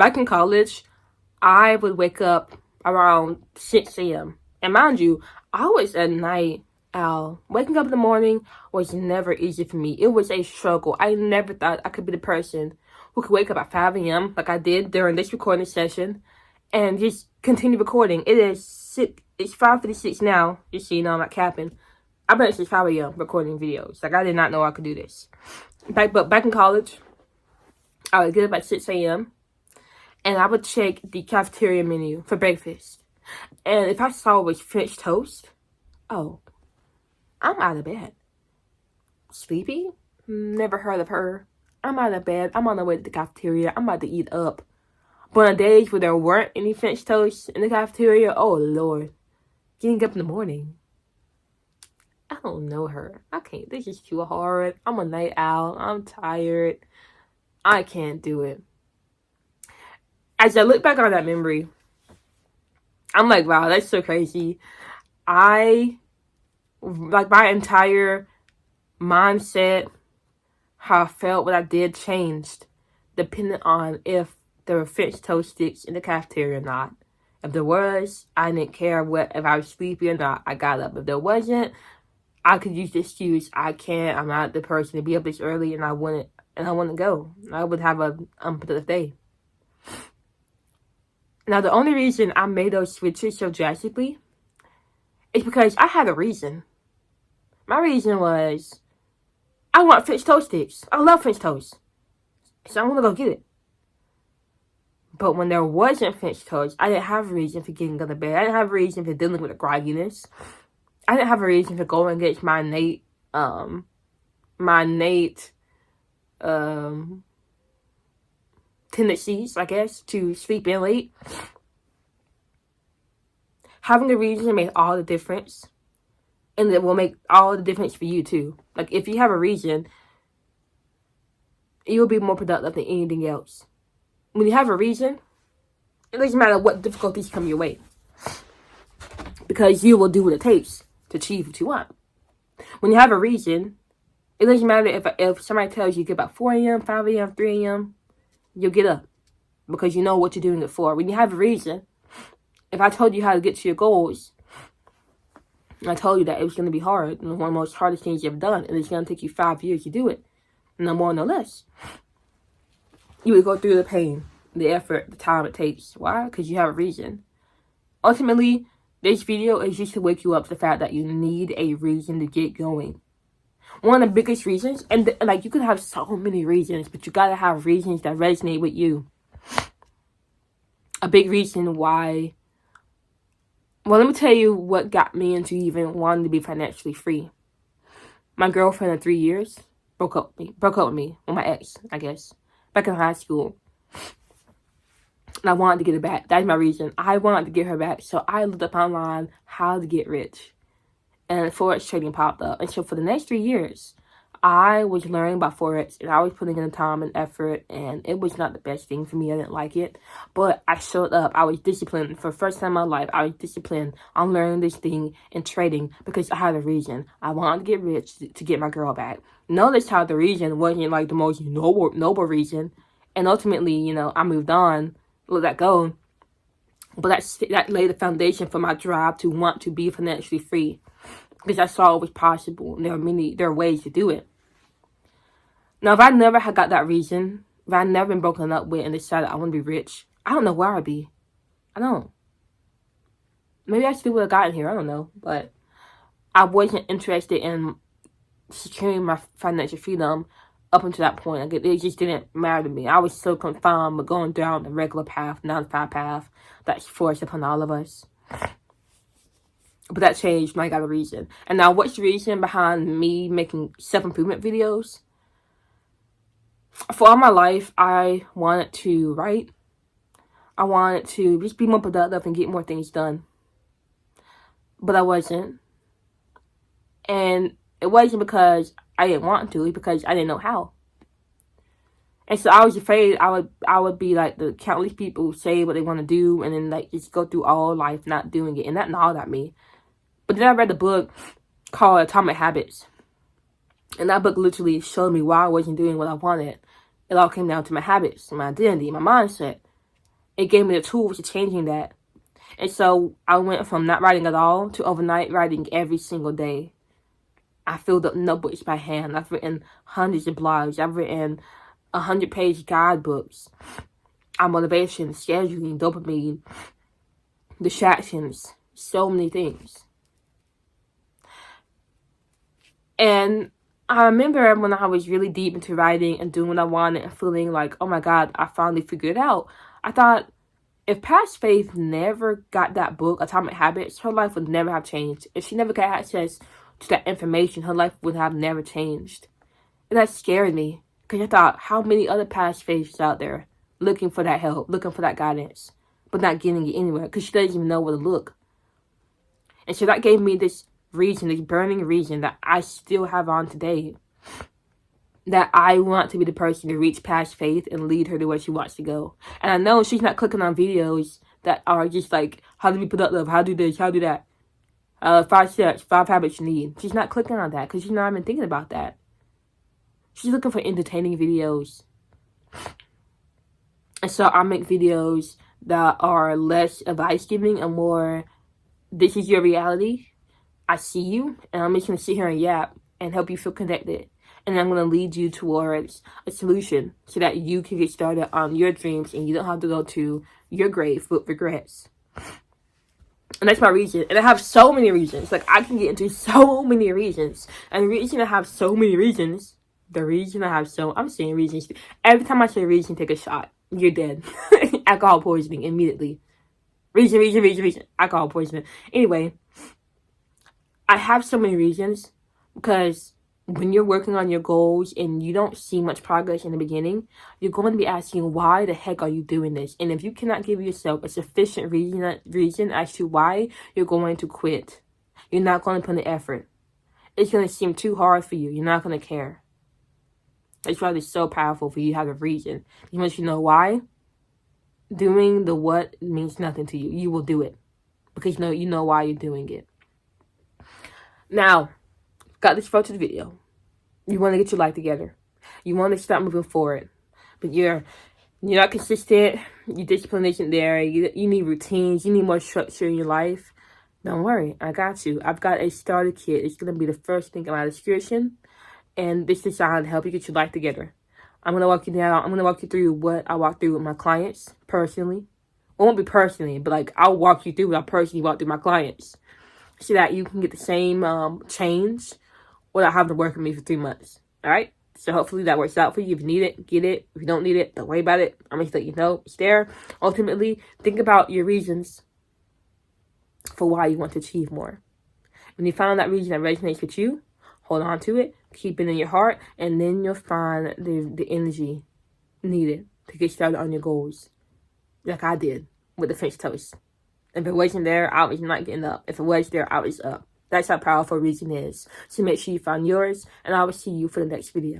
Back in college, I would wake up around 6 a.m. And mind you, I was a night owl. Waking up in the morning was never easy for me. It was a struggle. I never thought I could be the person who could wake up at 5 a.m. like I did during this recording session and just continue recording. It's 5:56 now, just so you know I'm not capping. I've been since 5 a.m. recording videos. Like, I did not know I could do this. But back in college, I would get up at 6 a.m. and I would check the cafeteria menu for breakfast. And if I saw it was French toast, oh, I'm out of bed. Sleepy? Never heard of her. I'm out of bed. I'm on the way to the cafeteria. I'm about to eat up. But on days where there weren't any French toast in the cafeteria, oh Lord, getting up in the morning. I don't know her. I can't. This is too hard. I'm a night owl. I'm tired. I can't do it. As I look back on that memory, I'm like, wow, that's so crazy. My entire mindset, how I felt, what I did changed depending on if there were French toast sticks in the cafeteria or not. If there was, I didn't care if I was sleepy or not. I got up. If there wasn't, I could use the excuse, I'm not the person to be up this early and I wouldn't go. I would have a unproductive day. Now, the only reason I made those switches so drastically is because I had a reason. My reason was, I want French toast sticks. I love French toast. So I'm going to go get it. But when there wasn't French toast, I didn't have a reason for getting out of bed. I didn't have a reason for dealing with the grogginess. I didn't have a reason for going against my innate tendencies, I guess, to sleep in late. Having a reason made all the difference. And it will make all the difference for you too. Like, if you have a reason, you'll be more productive than anything else. When you have a reason, it doesn't matter what difficulties come your way. Because you will do what it takes to achieve what you want. When you have a reason, it doesn't matter if somebody tells you get up at 4 a.m., 5 a.m., 3 a.m., you'll get up. Because you know what you're doing it for. When you have a reason, if I told you how to get to your goals, I told you that it was going to be hard, and one of the most hardest things you've ever done, and it's going to take you 5 years to do it, no more, no less. You would go through the pain, the effort, the time it takes. Why? Because you have a reason. Ultimately, this video is just to wake you up to the fact that you need a reason to get going. One of the biggest reasons, and like, you could have so many reasons, but you gotta have reasons that resonate with you. A big reason why. Well, let me tell you what got me into even wanting to be financially free. My girlfriend of 3 years broke up with me, with my ex, I guess, back in high school. And I wanted to get her back. That's my reason. I wanted to get her back. So I looked up online how to get rich. And Forex trading popped up. And so for the next 3 years, I was learning about Forex. And I was putting in the time and effort. And it was not the best thing for me. I didn't like it. But I showed up. I was disciplined. For the first time in my life, I was disciplined on learning this thing and trading. Because I had a reason. I wanted to get rich to get my girl back. Notice how the reason wasn't like the most noble reason. And ultimately, I moved on. Let that go. But that laid the foundation for my drive to want to be financially free, because I saw it was possible, and there are ways to do it. Now, if I never had got that reason, if I never been broken up with and decided I want to be rich, I don't know where I'd be. I don't. Maybe I still would have gotten here. I don't know, but I wasn't interested in securing my financial freedom up until that point. Like, it just didn't matter to me. I was so confined with going down the regular path, 9-to-5 path, that's forced upon all of us. But that changed when I got a reason. And now, what's the reason behind me making self-improvement videos? For all my life, I wanted to write. I wanted to just be more productive and get more things done. But I wasn't. And it wasn't because I didn't want to, because I didn't know how. And so I was afraid I would be like the countless people who say what they want to do and then like just go through all life not doing it. And that gnawed at me. But then I read the book called Atomic Habits. And that book literally showed me why I wasn't doing what I wanted. It all came down to my habits, my identity, my mindset. it gave me the tools to changing that. And so I went from not writing at all to overnight writing every single day. I filled up notebooks by hand. I've written hundreds of blogs. I've written 100-page guidebooks on motivation, scheduling, dopamine, distractions, so many things. And I remember when I was really deep into writing and doing what I wanted and feeling like, oh my God, I finally figured it out. I thought, if Past Faith never got that book, Atomic Habits, her life would never have changed. If she never got access to that information, her life would have never changed. And that scared me, because I thought, how many other Past Faiths out there looking for that help, looking for that guidance, but not getting it anywhere, because she doesn't even know where to look. And so that gave me this reason, this burning reason that I still have on today, that I want to be the person to reach Past Faith and lead her to where she wants to go. And I know she's not clicking on videos that are just like, how to be productive, how to do this, how to do that. 5 steps, 5 habits you need. She's not clicking on that because she's not even thinking about that. She's looking for entertaining videos. And so I make videos that are less advice giving and more, this is your reality. I see you, and I'm just going to sit here and yap and help you feel connected. And I'm going to lead you towards a solution so that you can get started on your dreams and you don't have to go to your grave with regrets. And that's my reason. And I have so many reasons. Like, I can get into so many reasons. And the reason I have so many reasons, I'm saying reasons. Every time I say reason, take a shot. You're dead. Alcohol poisoning immediately. Reason. Alcohol poisoning. Anyway, I have so many reasons because when you're working on your goals and you don't see much progress in the beginning, you're going to be asking, why the heck are you doing this? And if you cannot give yourself a sufficient reason as to why, you're going to quit. You're not going to put in effort. It's going to seem too hard for you. You're not going to care. That's why it's so powerful for you to have a reason. Once you know why, doing the what means nothing to you. You will do it because you know why you're doing it. Now, got this far to the video. You want to get your life together. You want to start moving forward. But you're not consistent. Your discipline isn't there. You need routines. You need more structure in your life. Don't worry. I got you. I've got a starter kit. It's going to be the first thing in my description. And this is designed to help you get your life together. I'm going to walk you down. I'm going to walk you through what I walk through with my clients personally. It won't be personally, but like I'll walk you through what I personally walk through my clients. So that you can get the same change without having to work with me for 3 months. All right? So hopefully that works out for you. If you need it, get it. If you don't need it, don't worry about it. I'm going to let you know it's there. Ultimately, think about your reasons for why you want to achieve more. When you find that reason that resonates with you, hold on to it. Keep it in your heart. And then you'll find the energy needed to get started on your goals. Like I did with the French toast. If it wasn't there, I was not getting up. If it was there, I was up. That's how powerful reason is. So make sure you find yours, and I will see you for the next video.